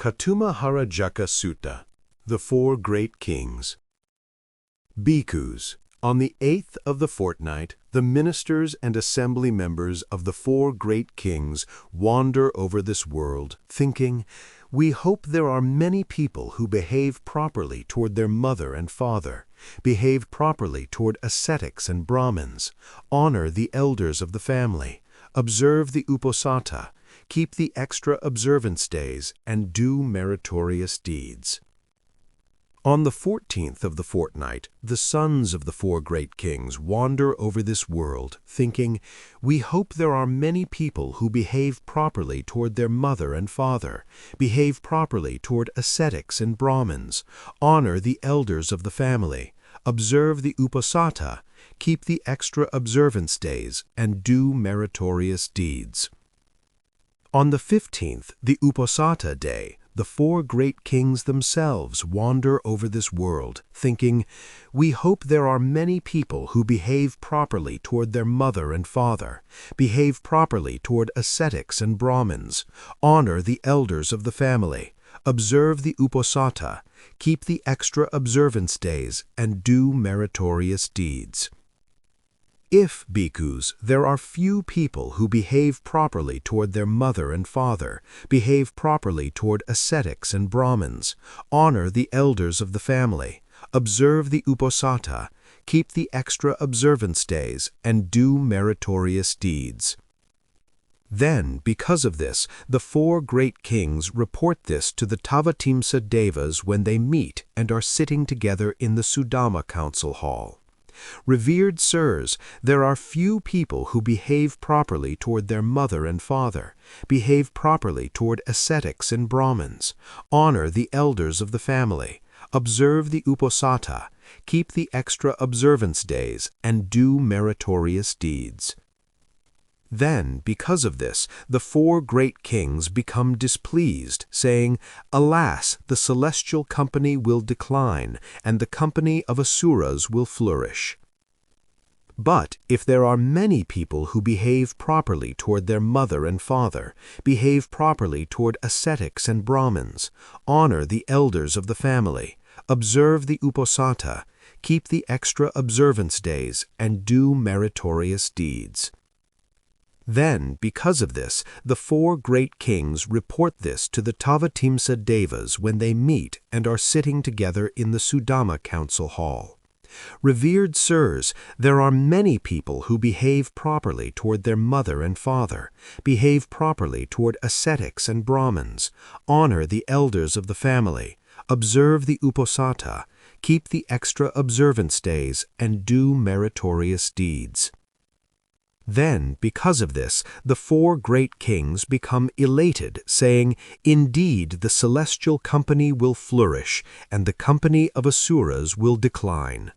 Katumahara Sutta, the Four Great Kings. Bhikkhus, on the 8th of the fortnight, the ministers and assembly members of the four great kings wander over this world, thinking, "We hope there are many people who behave properly toward their mother and father, behave properly toward ascetics and brahmins, honor the elders of the family, observe the uposatha, keep the extra observance days, and do meritorious deeds." On the 14th of the fortnight, the sons of the four great kings wander over this world, thinking, "We hope there are many people who behave properly toward their mother and father, behave properly toward ascetics and brahmins, honor the elders of the family, observe the uposatha, keep the extra observance days, and do meritorious deeds." On the 15th, the uposatha day, the four great kings themselves wander over this world, thinking, "We hope there are many people who behave properly toward their mother and father, behave properly toward ascetics and brahmins, honor the elders of the family, observe the uposatha, keep the extra observance days, and do meritorious deeds." If, bhikkhus, there are few people who behave properly toward their mother and father, behave properly toward ascetics and brahmins, honor the elders of the family, observe the uposatha, keep the extra observance days, and do meritorious deeds, then, because of this, the four great kings report this to the Tavatimsa Devas when they meet and are sitting together in the Sudama Council Hall. "Revered sirs, there are few people who behave properly toward their mother and father, behave properly toward ascetics and brahmins, honor the elders of the family, observe the uposatha, keep the extra observance days, and do meritorious deeds." Then, because of this, the four great kings become displeased, saying, "Alas, the celestial company will decline, and the company of asuras will flourish." But if there are many people who behave properly toward their mother and father, behave properly toward ascetics and brahmins, honor the elders of the family, observe the uposatha, keep the extra observance days, and do meritorious deeds, then, because of this, the four great kings report this to the Tavatimsa Devas when they meet and are sitting together in the Sudama Council Hall. "Revered sirs, there are many people who behave properly toward their mother and father, behave properly toward ascetics and brahmins, honor the elders of the family, observe the uposatha, keep the extra observance days, and do meritorious deeds." Then, because of this, the four great kings become elated, saying, "Indeed, the celestial company will flourish, and the company of asuras will decline."